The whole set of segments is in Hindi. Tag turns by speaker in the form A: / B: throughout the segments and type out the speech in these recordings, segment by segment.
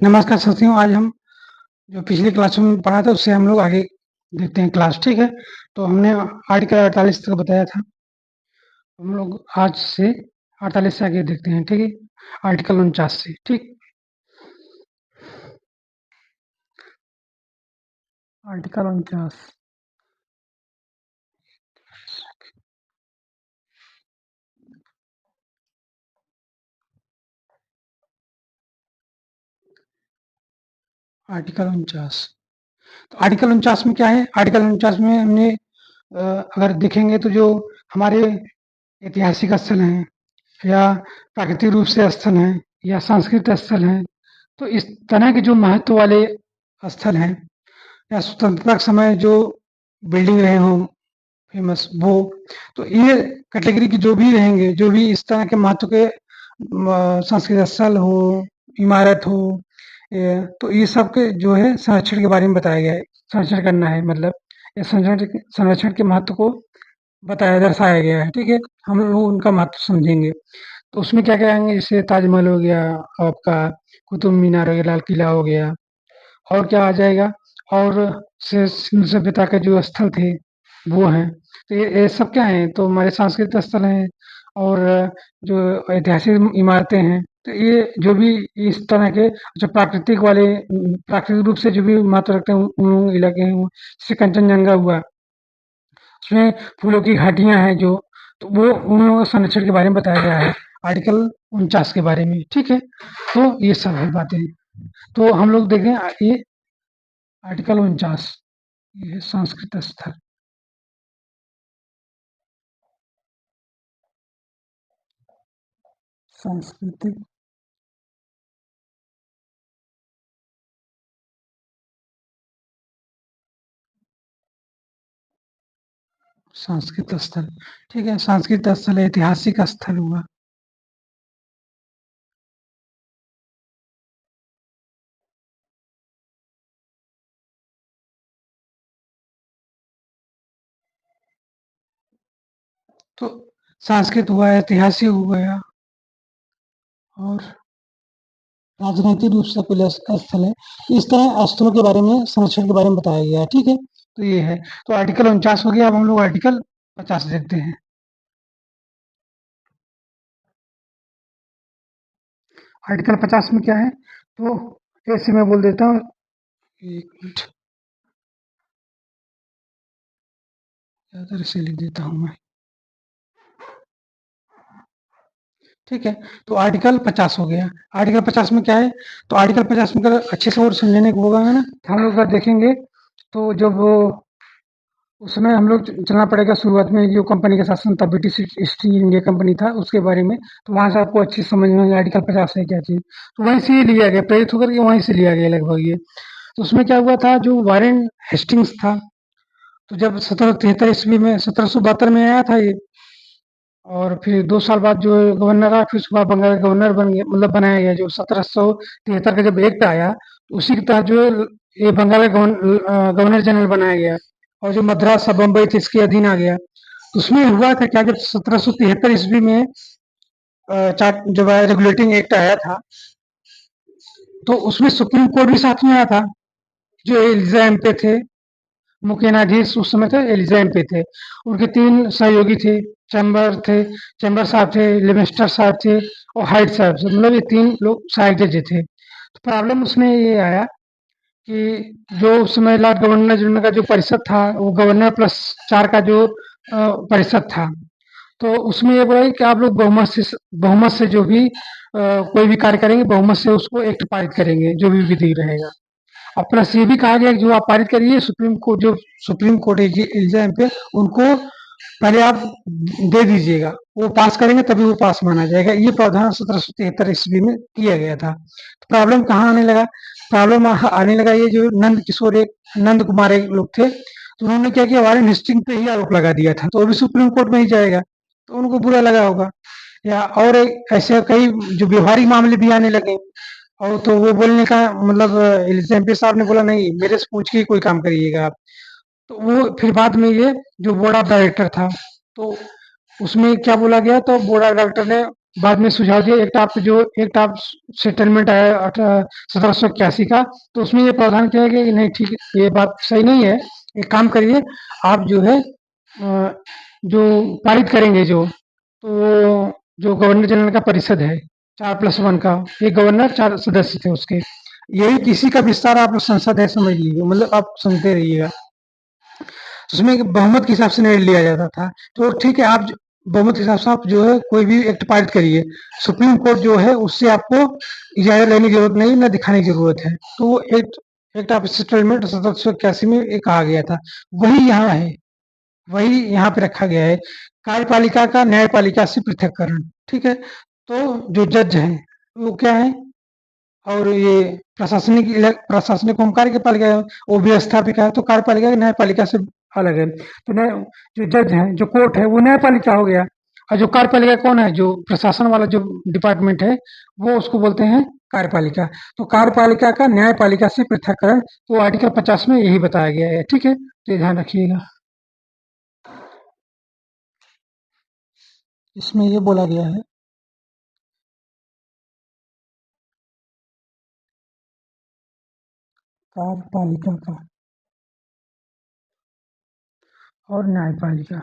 A: नमस्कार साथियों, आज हम जो पिछली क्लास में पढ़ा था उससे हम लोग आगे देखते हैं क्लास, ठीक है? तो हमने आर्टिकल 48 तक बताया था। हम लोग आज से 48 से आगे देखते हैं, ठीक है? आर्टिकल 49 से, ठीक? आर्टिकल 49। आर्टिकल 49। तो आर्टिकल 49 में क्या है? आर्टिकल 49 में हमने अगर देखेंगे तो जो हमारे ऐतिहासिक स्थल हैं या प्राकृतिक रूप से स्थल हैं या सांस्कृतिक स्थल हैं, तो इस तरह के जो महत्व वाले स्थल हैं या स्वतंत्रता के समय जो बिल्डिंग रहे हों फेमस, वो तो ये कैटेगरी के जो भी रहेंगे, जो भी इस तरह के महत्व के सांस्कृतिक स्थल हो, इमारत हो, तो ये सब के जो है संरक्षण के बारे में बताया गया है। संरक्षण करना है, मतलब ये संरक्षण के महत्व को दर्शाया गया है, ठीक है? हम लोग उनका महत्व समझेंगे। तो उसमें क्या-क्या आएँगे, जैसे ताजमहल हो गया, आपका कुतुब मीनार हो गया, लाल किला हो गया, और क्या आ जाएगा, और से सिंधु सभ्यता के जो स्थल थे, वो हैं। तो ये सब क्या हैं? तो हमारे सांस्कृतिक स्थल हैं और जो ऐतिहासिक इमारतें हैं। तो ये जो भी इस तरह के जो प्राकृतिक रूप से जो भी महत्व रखते हैं, उन इलाके हैं वो, जैसे कंचनजंगा हुआ, उसमें फूलों की घाटियाँ हैं जो, तो वो उन लोगों के संरक्षण के बारे में बताया गया है, आर्टिकल 49 के बारे में, ठीक है? तो ये सब है बातें। तो हम लोग देखें ये आर्टिकल 49, ये है सांस्कृतिक स्थल। सांस्कृतिक सांस्कृतिक स्थल, ठीक है? सांस्कृतिक स्थल, ऐतिहासिक स्थल हुआ। तो सांस्कृतिक हुआ, ऐतिहासिक हो गया, और राजनीतिक रूप से पहले स्थल है। इस तरह स्थलों के बारे में, संरक्षण के बारे में बताया गया है, ठीक है? तो ये है। तो आर्टिकल 49 हो गया, अब हम लोग आर्टिकल 50 देखते हैं। आर्टिकल 50 में क्या है? तो ऐसे मैं बोल देता हूँ, 1 मिनट, इधर से लिख देता हूँ मैं, ठीक है? तो आर्टिकल 50 हो गया। आर्टिकल 50 में क्या है? तो आर्टिकल 50 में अगर अच्छे से और समझने को होगा ना, तो हम लोग अगर देखेंगे, तो जब वो उस समय हम लोग चलना पड़ेगा, शुरुआत में जो कंपनी का शासन था, ब्रिटिश ईस्ट इंडिया कंपनी था, उसके बारे में। तो वहाँ से आपको अच्छी समझ में आएगी आर्टिकल 50 है क्या चीज़। तो वहीं से ये लिया गया, प्रेरित होकर के वहीं से लिया गया लगभग ये। तो उसमें क्या हुआ था, जो वारेन हेस्टिंग्स था, तो जब 1773 ईस्वी में, 1772 में आया था ये, और फिर 2 साल बाद जो गवर्नर रहा, फिर उसके बाद बंगाल का गवर्नर बन गया, मतलब बनाया गया। जो 1773 का जब एक्ट आया, तो उसी के तहत जो है ये बंगाल का गवर्नर जनरल बनाया गया, और जो मद्रास और बम्बई थे इसके अधीन आ गया। तो उसमें हुआ था क्या, जब 1773 ईस्वी में जब रेगुलेटिंग एक्ट आया था, तो उसमें सुप्रीम कोर्ट भी साथ में आया था, जो एग्जाम पे थे। मुख्य न्यायाधीश उस समय थे, एलिजाम पे थे। उनके 3 सहयोगी थे, चैम्बर साहब थे, लिविंगस्टन साहब थे, और हाइट साहब थे, मतलब ये 3 लोग सहायक जज थे। तो प्रॉब्लम उसमें ये आया कि जो उस समय लॉर्ड गवर्नर जनरल का जो परिषद था, वो गवर्नर प्लस 4 का जो परिषद था। तो उसमें ये बोला कि आप लोग बहुमत से जो भी कोई भी कार्य करेंगे, बहुमत से उसको एक्ट पारित करेंगे, जो भी विधि रहेगा। और प्लस ये भी कहा गया कि जो आप पारित करिए, सुप्रीम कोर्ट एग्जाम पे उनको पहले आप दे दीजिएगा, वो पास करेंगे तभी वो पास माना जाएगा। ये प्रावधान 1773 ईस्वी में किया गया था। तो प्रॉब्लम कहाँ आने लगा? प्रॉब्लम आने लगा, ये जो नंद कुमार एक लोग थे, तो उन्होंने क्या किया, वारेन हेस्टिंग पे ही आरोप लगा दिया था, तो वो भी सुप्रीम कोर्ट में ही जाएगा, तो उनको बुरा लगा होगा। या और ऐसे कई जो व्यवहारिक मामले भी आने लगे, और तो वो बोलने का मतलब एमपी साहब ने बोला, नहीं मेरे से पूछ के ही कोई काम करिएगा आप। तो वो फिर बाद में ये जो बोर्ड ऑफ डायरेक्टर था, तो उसमें क्या बोला गया, तो बोर्ड ऑफ डायरेक्टर ने बाद में सुझाव दिया एक्ट ऑफ सेटलमेंट आया 1781 का, तो उसमें ये प्रावधान किया गया कि नहीं ठीक है, ये बात सही नहीं है, एक काम करिए आप जो है जो पारित करेंगे तो जो गवर्नर जनरल का परिषद है 4+1 का, एक गवर्नर 4 सदस्य थे उसके, यही किसी का विस्तार आप लोग संसद है समझ लीजिए, मतलब आप सुनते रहिएगा। उसमें बहुमत के हिसाब से निर्णय लिया जाता था। तो ठीक है, आप बहुमत के हिसाब से आप जो है कोई भी एक्ट पारित करिए, सुप्रीम कोर्ट जो है उससे आपको इजाजत लेने की जरूरत नहीं, ना दिखाने की जरूरत है। तो वो एक्ट ऑफ सेटलमेंट 1781 में ये कहा गया था, वही यहाँ है, वही यहाँ पे रखा गया है। कार्यपालिका का न्यायपालिका से पृथककरण, ठीक है। तो जो जज है वो क्या है, और ये प्रशासनिक होम कार्यपालिका है, वो व्यवस्थापिका है, तो कार्यपालिका न्यायपालिका से अलग है। तो न्याय जो जज है, जो कोर्ट है, वो न्यायपालिका हो गया, और जो कार्यपालिका कौन है, जो प्रशासन वाला जो डिपार्टमेंट है, वो उसको बोलते हैं कार्यपालिका। तो कार्यपालिका का न्यायपालिका से पृथककरण, तो आर्टिकल 50 में यही बताया गया है, ठीक है, तो ये ध्यान रखिएगा। इसमें ये बोला गया है कार्यपालिका का और न्यायपालिका,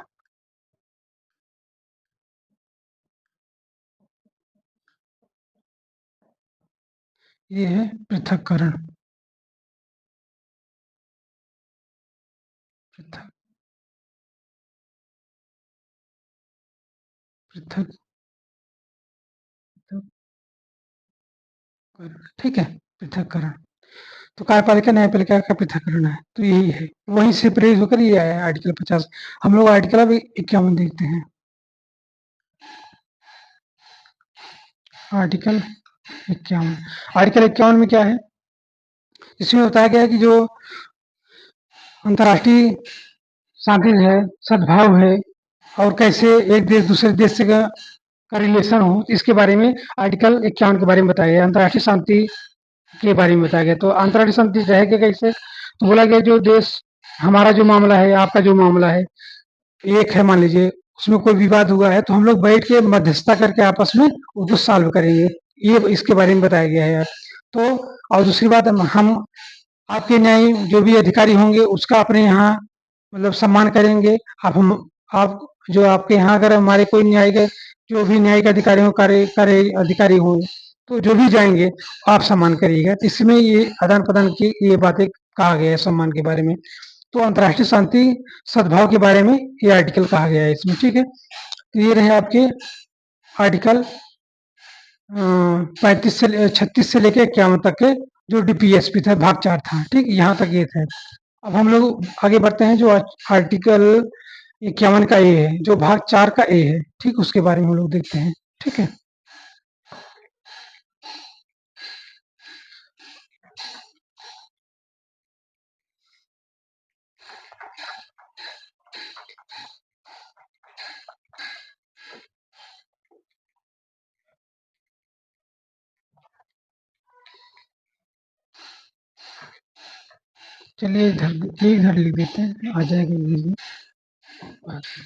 A: ये है पृथककरण, पृथक पृथक ठीक है, पृथककरण। तो कार्यपालिका न्यायपालिका का पृथककरण है, तो यही है, वहीं से प्रेरित होकर ये आया है आर्टिकल 50। हम लोग आर्टिकल अब 51 देखते हैं। आर्टिकल 51, आर्टिकल 51 में क्या है, इसमें बताया गया है कि जो अंतर्राष्ट्रीय शांति है, सद्भाव है, और कैसे एक देश दूसरे देश से का रिलेशन हो, इसके बारे में आर्टिकल 51 के बारे में बताया गया। अंतर्राष्ट्रीय शांति के बारे में बताया गया। तो अंतर्राष्ट्रीय शांति रहेगा कैसे, तो बोला गया जो देश, हमारा जो मामला है, आपका जो मामला है, एक है मान लीजिए, उसमें कोई विवाद हुआ है, तो हम लोग बैठ के मध्यस्थता करके आपस में उसको सॉल्व करेंगे, ये इसके बारे में बताया गया है यार। तो और दूसरी बात, हम आपके न्याय जो भी अधिकारी होंगे उसका अपने यहाँ मतलब सम्मान करेंगे। आप जो आपके यहाँ अगर हमारे कोई न्यायिक जो भी न्यायिक अधिकारी हो, कार्य अधिकारी हो, तो जो भी जाएंगे आप सम्मान करिएगा। तो इसमें ये आदान प्रदान की ये बातें कहा गया है सम्मान के बारे में। तो अंतर्राष्ट्रीय शांति सद्भाव के बारे में ये आर्टिकल कहा गया है इसमें, ठीक है। तो ये रहे आपके आर्टिकल 36 से लेके 51 तक के, जो डीपीएसपी था, भाग 4 था, ठीक, यहाँ तक ये थे। अब हम लोग आगे बढ़ते हैं, जो आर्टिकल 51 का ए है, जो भाग 4 का ए है, ठीक, उसके बारे में हम लोग देखते हैं, ठीक है। चलिए इधर लिख देते हैं, आ जाएगा इजीली।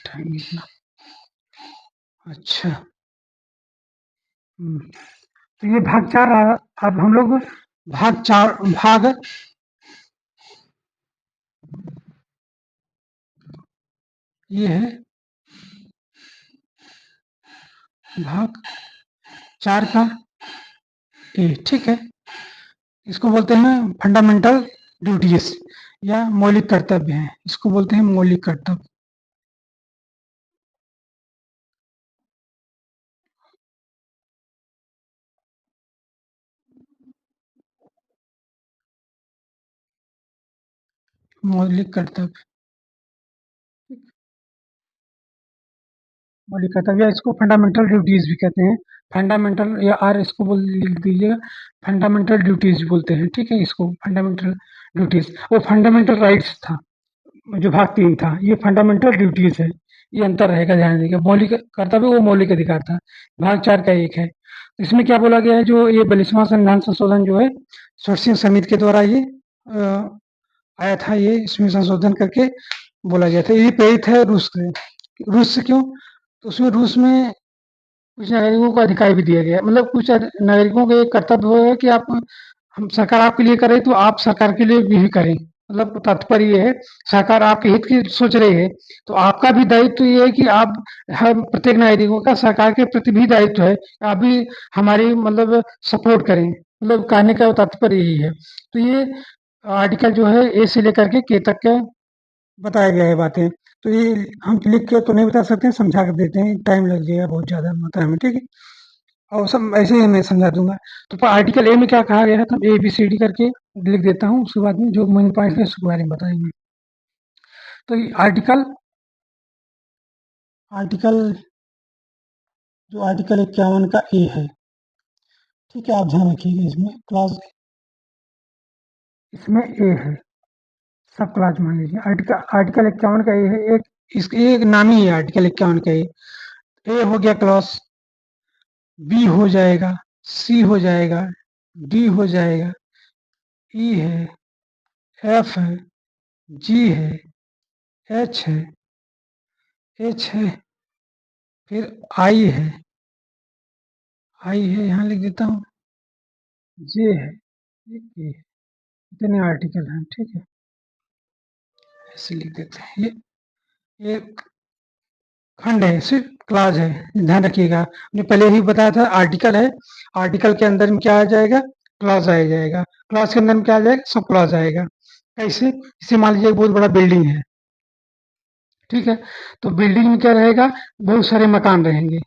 A: टाइम इतना अच्छा। तो ये भाग 4 रहा। अब हम लोग भाग ये है भाग 4 का ए, ठीक है। इसको बोलते हैं फंडामेंटल ड्यूटीज या मौलिक कर्तव्य हैं, इसको बोलते हैं मौलिक कर्तव्य। मौलिक कर्तव्य, मौलिक कर्तव्य, या इसको फंडामेंटल ड्यूटीज भी कहते हैं। फंडामेंटल या आर इसको बोल लिख दीजिएगा, फंडामेंटल ड्यूटीज बोलते हैं, ठीक है, इसको फंडामेंटल ड्यूटीज। वो फंडामेंटल राइट्स था जो भाग 3 था, ये फंडामेंटल ड्यूटीज है, ये अंतर रहेगा, ध्यान दीजिएगा। मौलिक कर्तव्य वो मौलिक अधिकार था, भाग 4 का एक है। तो इसमें क्या बोला गया है, जो ये 42वां संविधान संशोधन जो है सर्वोच्च समिति के द्वारा ये आया था, ये इसमें संशोधन करके बोला गया था। ये प्रेरित है रूस से, रूस से क्यों, तो उसमें रूस में कुछ नागरिकों को अधिकार भी दिया गया है। मतलब कुछ नागरिकों का ये कर्तव्य है कि आप हम सरकार आपके लिए करे तो आप सरकार के लिए भी करें। मतलब तात्पर्य ये है, सरकार आपके हित की सोच रही है, तो आपका भी दायित्व ये है कि आप हर प्रत्येक नागरिकों का सरकार के प्रति भी दायित्व है, आप भी हमारी मतलब सपोर्ट करें। मतलब कहने का तात्पर्य यही है। तो ये आर्टिकल जो है ए से लेकर के के तक के बताया गया है बातें। तो ये हम लिख के तो नहीं बता सकते, समझा कर देते हैं, टाइम लग जाएगा बहुत ज़्यादा मात्रा में, ठीक है? और सब ऐसे ही मैं समझा दूँगा। तो आर्टिकल ए में क्या कहा गया है तो ए, बी, सी, डी करके लिख देता हूँ, उसके बाद में जो मेन पॉइंट है उसके बारे में बताएँगे। तो ये आर्टिकल आर्टिकल जो आर्टिकल 51 का ए है, ठीक है? आप ध्यान रखिएगा इसमें क्लॉज़ इसमें ए है, सब क्लॉज़ मान लीजिए। आर्टिकल 51 का ए है, एक नाम ही है आर्टिकल 51 का ए। ए हो गया क्लॉज़, बी हो जाएगा, सी हो जाएगा, डी हो जाएगा, ई है, एफ है, जी है, एच है, एच है, फिर आई है, यहाँ लिख देता हूँ, जे है, ये इतने आर्टिकल हैं, ठीक है? ऐसे लिख देते हैं। ये खंड है, सिर्फ क्लॉज है, ध्यान रखिएगा। हमने पहले ही बताया था आर्टिकल है, आर्टिकल के अंदर में क्या आ जाएगा? क्लॉज आ जाएगा, क्लॉज के अंदर में क्या आ जाएगा? सब क्लॉज आएगा। कैसे? इसे मान लीजिए एक बहुत बड़ा बिल्डिंग है, ठीक है? तो बिल्डिंग में क्या रहेगा? बहुत सारे मकान रहेंगे,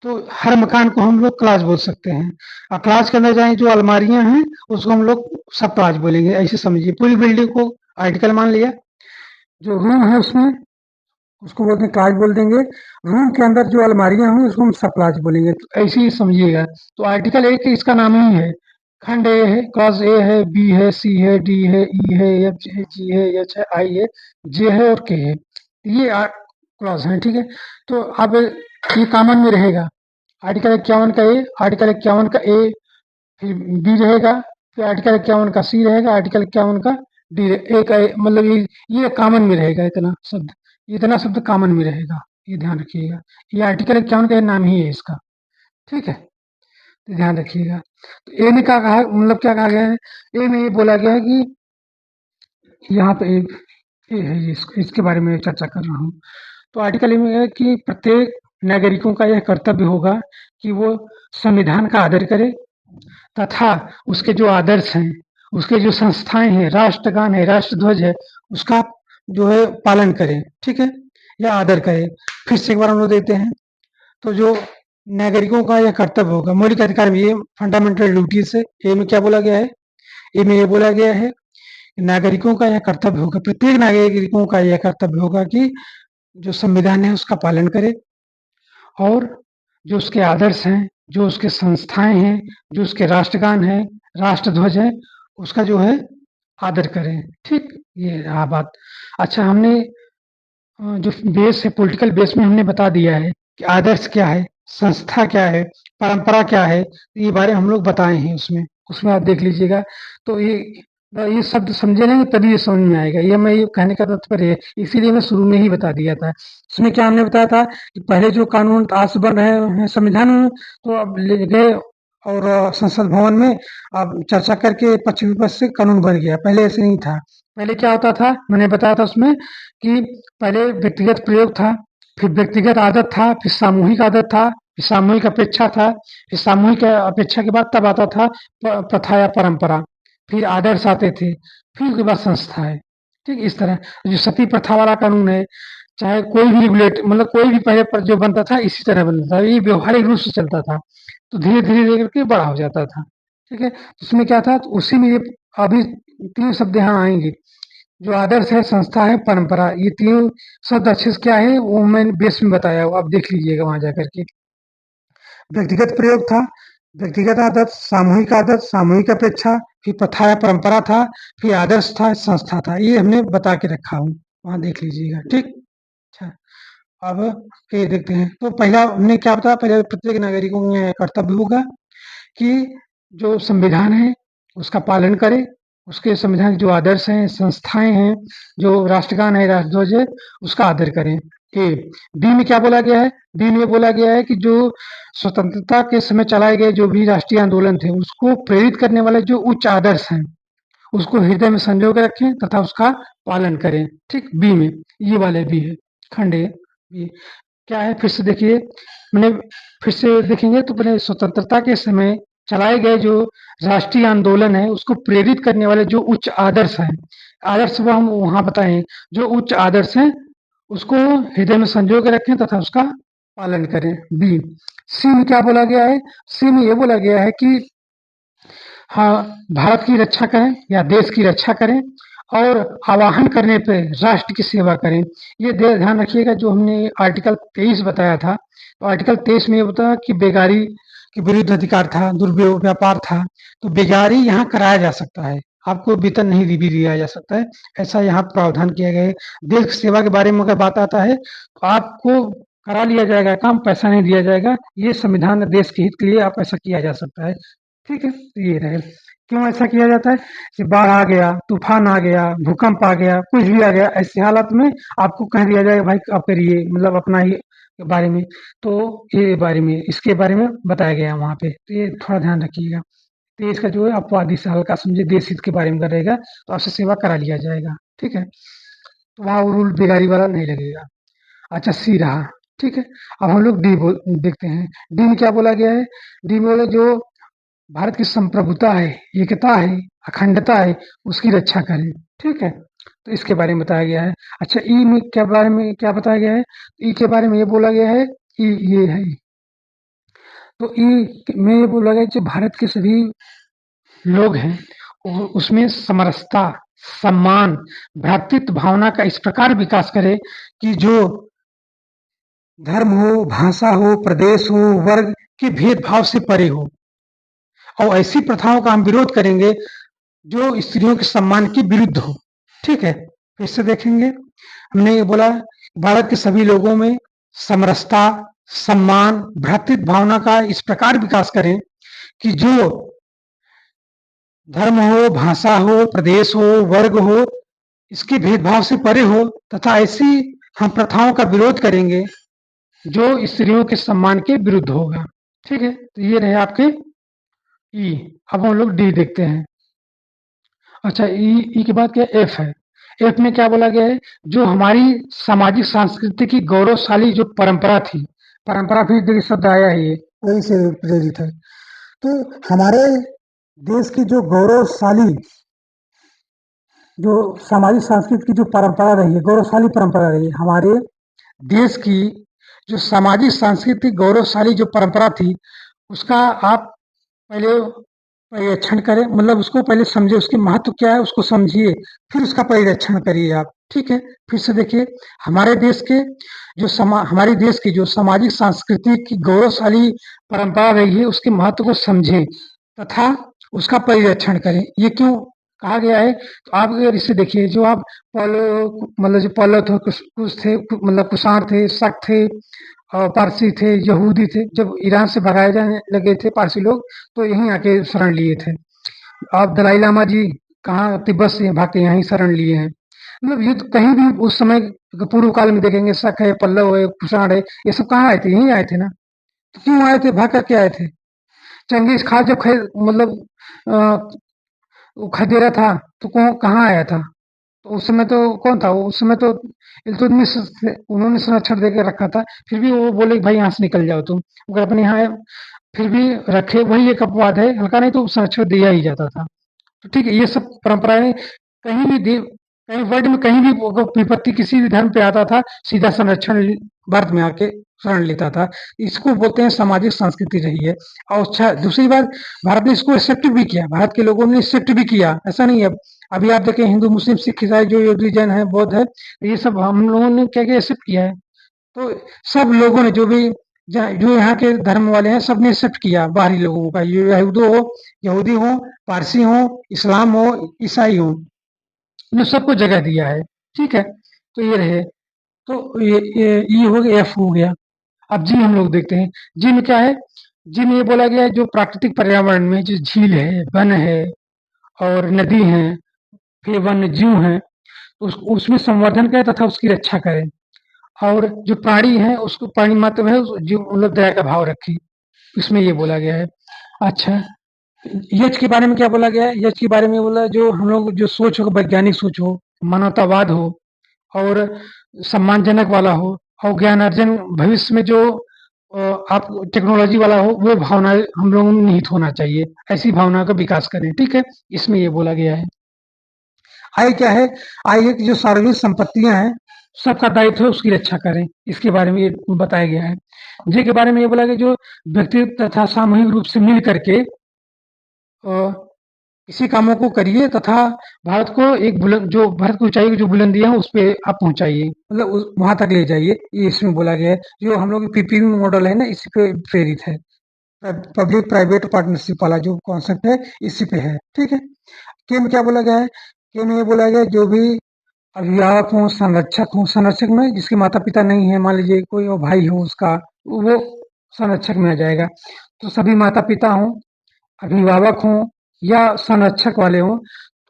A: तो हर मकान को हम लोग क्लास बोल सकते हैं। और क्लास के अंदर जाए जो अलमारियां हैं उसको हम लोग सब क्लास बोलेंगे। ऐसे समझिए पूरी बिल्डिंग को आर्टिकल मान लिया। जो रूम है उसमें उसको बोलते हैं क्लास बोल देंगे। रूम के अंदर जो अलमारियां होंगी उसको हम सब क्लास बोलेंगे। तो ऐसे ही समझिएगा। तो आर्टिकल एक इसका नाम ही है। खंड ए है, क्लास ए है, बी है, सी है, डी है, ई है, एफ है, जी है, एच है, आई है, जे है और के है। ये क्लास है, ठीक है? तो अब ये कॉमन में रहेगा। आर्टिकल 51 का ए, आर्टिकल 51 का ए, फिर बी रहेगा, फिर आर्टिकल 51 का सी रहेगा, आर्टिकल 51 का डी एक मतलब ये कॉमन में रहेगा। इतना शब्द कॉमन में रहेगा, ये ध्यान रखिएगा। ये आर्टिकल 51 का नाम ही है इसका, ठीक है? तो ध्यान रखिएगा। तो ए में क्या कहा, मतलब क्या कहा गया है? ए में ये बोला गया है कि यहाँ पे एक ये है, इसके बारे में चर्चा कर रहा हूँ। तो आर्टिकल में है कि प्रत्येक नागरिकों का यह कर्तव्य होगा कि वो संविधान का आदर करे तथा उसके जो आदर्श हैं, उसके जो संस्थाएं हैं, राष्ट्रगान है, राष्ट्रध्वज है, उसका जो है पालन करें, ठीक है? या आदर करें। फिर से एक बार हम लोग देते हैं। तो जो नागरिकों का यह कर्तव्य होगा, मौलिक अधिकार में ये फंडामेंटल ड्यूटीज है। ए में क्या बोला गया है? ए में ये बोला गया है नागरिकों का यह कर्तव्य होगा, प्रत्येक नागरिकों का यह कर्तव्य होगा कि जो संविधान है उसका पालन करे और जो उसके आदर्श हैं, जो उसके संस्थाएं हैं, जो उसके राष्ट्रगान है, राष्ट्रध्वज है, उसका जो है आदर करें, ठीक? ये रहा बात। अच्छा, हमने जो बेस है, पॉलिटिकल बेस में हमने बता दिया है कि आदर्श क्या है, संस्था क्या है, परंपरा क्या है, ये बारे हम लोग बताए हैं उसमें। उसमें आप देख लीजिएगा। तो ये शब्द समझे नहीं तभी ये समझ में आएगा। ये कहने का तात्पर्य है, इसीलिए मैं शुरू में ही बता दिया था। उसमें क्या हमने बताया था कि पहले जो कानून आज बन रहे हैं संविधान में, तो अब ले गए और संसद भवन में अब चर्चा करके पक्ष विपक्ष से कानून बन गया। पहले ऐसे नहीं था। पहले क्या होता था, मैंने बताया था उसमें कि पहले व्यक्तिगत प्रयोग था, फिर व्यक्तिगत आदत था, फिर सामूहिक आदत था, फिर सामूहिक अपेक्षा था, फिर सामूहिक अपेक्षा के बाद तब आता था प्रथा या परंपरा, फिर आदर्श आते थे, फिर उसके बाद संस्था है, ठीक? इस तरह जो सती प्रथा वाला कानून है, चाहे कोई भी रेगुलेट मतलब कोई भी पहले पर जो बनता था इसी तरह बनता था, ये व्यवहारिक रूप से चलता था। तो धीरे धीरे करके बड़ा हो जाता था, ठीक है? उसमें क्या था, तो उसी में ये अभी तीन शब्द यहाँ आएंगे। जो आदर्श है, संस्था है, परंपरा, ये तीनों शब्द अच्छे से क्या है वो मैंने बेस में बताया हुआ, आप देख लीजिएगा वहां जाकर के। व्यक्तिगत प्रयोग था, व्यक्तिगत आदत, सामूहिक अपेक्षा, फिर प्रथा या परंपरा था, फिर आदर्श था, संस्था था। ये हमने बता के रखा हूँ, वहां देख लीजिएगा, ठीक? अच्छा, अब ये देखते हैं। तो पहला हमने क्या बताया, पहले प्रत्येक नागरिकों में कर्तव्य होगा कि जो संविधान है उसका पालन करें, उसके संविधान के जो आदर्श हैं, संस्थाएं हैं, जो राष्ट्रगान है, राष्ट्रध्वज है, उसका आदर करें। ए। बी में क्या बोला गया है? बी में बोला गया है कि जो स्वतंत्रता के समय चलाए गए जो भी राष्ट्रीय आंदोलन थे, उसको प्रेरित करने वाले जो उच्च आदर्श हैं, उसको हृदय में संजो के रखें तथा उसका पालन करें। ठीक, बी में ये वाले बी है, खंड ए। बी क्या है फिर से देखिए, मैंने फिर से देखेंगे तो मैंने स्वतंत्रता के समय चलाए गए जो राष्ट्रीय आंदोलन है, उसको प्रेरित करने वाले जो उच्च आदर्श हैं, आदर्श वो हम वहाँ बताएँ, जो उच्च आदर्श हैं, उसको हृदय में संजो के रखें तथा उसका पालन करें, बी। सी में क्या बोला गया है? सी में ये बोला गया है कि हाँ, भारत की रक्षा करें या देश की रक्षा करें और आवाहन करने पे राष्ट्र की सेवा करें। ये ध्यान रखिएगा, जो हमने आर्टिकल 23 बताया था, तो आर्टिकल 23 में ये बताया कि बेगारी के विरुद्ध अधिकार था, दुर्व्यापार था, तो बेगारी यहाँ कराया जा सकता है, आपको वेतन नहीं भी दिया जा सकता है, ऐसा यहाँ प्रावधान किया गया है। देश सेवा के बारे में अगर बात आता है, तो आपको करा लिया जाएगा काम, पैसा नहीं दिया जाएगा, ये संविधान देश के हित के लिए आप ऐसा किया जा सकता है। ठीक है, तो ये रहे। क्यों ऐसा किया जाता है? कि बाढ़ आ गया, तूफान आ गया, भूकंप आ गया, कुछ भी आ गया, ऐसी हालत में आपको कह दिया जाएगा भाई आप करिए, मतलब अपना ही के बारे में, तो ये बारे में, इसके बारे में बताया गया है वहाँ पे, तो ये थोड़ा ध्यान रखिएगा। तो इसका जो है अपवादी से हल्का समझे, देश हित के बारे में करेगा तो आपसे सेवा करा लिया जाएगा। ठीक है, तो वहाँ वो रूल बेगारी वाला नहीं लगेगा। अच्छा, सी रहा। ठीक है, अब हम लोग डी देखते हैं। डी में क्या बोला गया है? डी में बोला जो भारत की संप्रभुता है, एकता है, अखंडता है, उसकी रक्षा करें। ठीक है, तो इसके बारे में बताया गया है। अच्छा, ई में क्या बारे में क्या बताया गया है? ई के बारे में ये बोला गया है, ई ये है। तो ई में ये बोला गया कि जो भारत के सभी लोग हैं, उसमें समरसता, सम्मान, भ्रातृत्व भावना का इस प्रकार विकास करे कि जो धर्म हो, भाषा हो, प्रदेश हो, वर्ग के भेदभाव से परे हो, और ऐसी प्रथाओं का हम विरोध करेंगे जो स्त्रियों के सम्मान के विरुद्ध हो। ठीक है, फिर से देखेंगे, हमने ये बोला भारत के सभी लोगों में समरसता, सम्मान, भ्रातृत्व भावना का इस प्रकार विकास करें कि जो धर्म हो, भाषा हो, प्रदेश हो, वर्ग हो, इसके भेदभाव से परे हो, तथा ऐसी हम प्रथाओं का विरोध करेंगे जो स्त्रियों के सम्मान के विरुद्ध होगा। ठीक है, तो ये रहे आपके ई। अब हम लोग डी देखते हैं। अच्छा, ई के बाद क्या एफ है? एफ में क्या बोला गया है? जो हमारी सामाजिक सांस्कृतिक की गौरवशाली जो परंपरा थी, परंपरा फिर देखिए शब्द आया है, ये वहीं से प्रेरित है। तो हमारे देश की जो गौरवशाली जो सामाजिक सांस्कृतिक की जो परंपरा रही है, गौरवशाली परंपरा रही है, हमारे देश की जो सामाजिक सांस्कृतिक गौरवशाली जो परंपरा थी, उसका आप पहले परिरक्षण करें, मतलब उसको पहले समझे, उसके महत्व क्या है उसको समझिए, फिर उसका परिरक्षण करिए आप। ठीक है, फिर से देखिए, हमारे देश के जो हमारे देश की जो सामाजिक सांस्कृतिक की गौरवशाली परंपरा रही है, उसके महत्व को समझें तथा उसका परिरक्षण करें। ये क्यों कहा गया है? तो आप अगर इसे देखिए, जो आप मतलब जो पल्लव थे, कुछ थे, मतलब कुषाण थे, शक थे, और पारसी थे, यहूदी थे, जब ईरान से भगाए जाने लगे थे पारसी लोग, तो यहीं आके शरण लिए थे। अब दलाई लामा जी कहाँ तिब्बत से भाग के यहीं शरण लिए हैं। मतलब युद्ध कहीं भी उस समय पूर्व काल में देखेंगे, शक है, पल्लव है, कुषाण है, ये सब कहाँ आए थे? यहीं आए थे ना। तो क्यों आए थे? भाग करके आए थे। चंगेज खान जब मतलब वो खदेड़ा था, तो कहाँ आया था? तो उस समय तो कौन था? उस समय तो इल्तुतमिश थे, उन्होंने संरक्षण देके रखा था। फिर भी वो बोले कि भाई यहाँ से निकल जाओ तुम, अगर अपने यहाँ फिर भी रखे, वही एक अपवाद है हल्का, नहीं तो संरक्षण दिया ही जाता था। तो ठीक है, ये सब परंपराएं कहीं भी कहीं वर्ल्ड में कहीं भी विपत्ति किसी भी धर्म पे आता था, सीधा संरक्षण भारत में आके शरण लेता था। इसको बोलते हैं सामाजिक संस्कृति रही है। और अच्छा, दूसरी बात, भारत ने इसको एक्सेप्ट भी किया, भारत के लोगों ने एक्सेप्ट भी किया, ऐसा नहीं है। अभी आप देखें, हिंदू, मुस्लिम, सिख, ईसाई, जो योगी, जैन है, बौद्ध है, ये सब हम लोगों ने क्या क्या एक्सेप्ट किया है। तो सब लोगों ने, जो यहाँ के धर्म वाले हैं, सबने एक्सेप्ट किया बाहरी लोगों का, यहूदी हो, पारसी हो, इस्लाम हो, ईसाई हो, ने सबको जगह दिया है। ठीक है, तो ये रहे। तो ये हो गया, एफ हो गया। अब जी हम लोग देखते हैं। जी में क्या है? जी में ये बोला गया है, जो प्राकृतिक पर्यावरण में जो झील है, वन है और नदी है, फिर वन्य जीव हैं, उसमें संवर्धन करें तथा उसकी रक्षा करें। और जो प्राणी है उसको प्राणी मतलब है जो मतलब दया का भाव रखे, इसमें ये बोला गया है। अच्छा, यश के बारे में क्या बोला गया है? यश के बारे में बोला जो हम लोग जो सोच हो, वैज्ञानिक सोच हो, मानवतावाद हो और सम्मानजनक वाला हो और ज्ञानार्जन भविष्य में जो आप टेक्नोलॉजी वाला हो, वो भावना हम लोगों में निहित होना चाहिए। ऐसी भावना का विकास करें, ठीक है? इसमें ये बोला गया है। आय क्या है? आय है कि जो सार्वजनिक संपत्तियां हैं, सबका दायित्व है उसकी रक्षा करें। इसके बारे में ये बताया गया है। जे के बारे में ये बोला गया जो व्यक्तिगत तथा सामूहिक रूप से मिल करके इसी कामों को करिए तथा भारत को एक बुलंद जो भारत की ऊंचाई की जो बुलंदियां हैं उस पे आप पहुंचाइए, मतलब वहां तक ले जाइए, ये इसमें बोला गया है। जो हम लोग पीपीपी मॉडल है ना, इसी पे प्रेरित है। पब्लिक प्राइवेट पार्टनरशिप वाला जो कॉन्सेप्ट है, इसी पे है, ठीक है। के में क्या बोला गया है? के में ये बोला गया है, जो भी अभिभावक हो, संरक्षक हो, संरक्षक में जिसके माता पिता नहीं है, मान लीजिए कोई और भाई हो उसका, वो संरक्षक में आ जाएगा। तो सभी माता पिता हों, अभिभावक हों या संरक्षक वाले हों,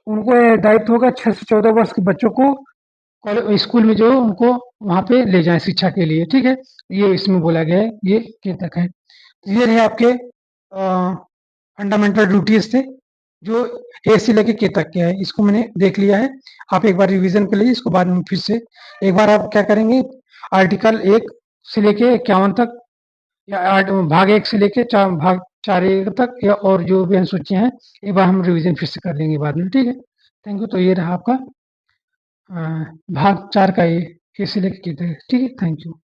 A: उनको ये दायित्व होगा 6 से 14 वर्ष के बच्चों को स्कूल में जो उनको वहाँ पे ले जाएं शिक्षा के लिए, ठीक है? ये इसमें बोला गया है, ये के तक है। ये रहे आपके फंडामेंटल ड्यूटीज थे, जो ए से लेके के तक के है। इसको मैंने देख लिया है। आप एक बार रिवीजन कर लीजिए, इसको बाद में फिर से एक बार आप क्या करेंगे, आर्टिकल 1 से लेके 51 तक या भाग 1 से लेके भाग 4 तक या और जो भी अनुसूचियां हैं, एक बार हम रिवीजन फिर से कर लेंगे बाद में, ठीक है? Thank you. तो ये रहा आपका भाग 4 का ये ए से लेके के तक, ठीक है? Thank you.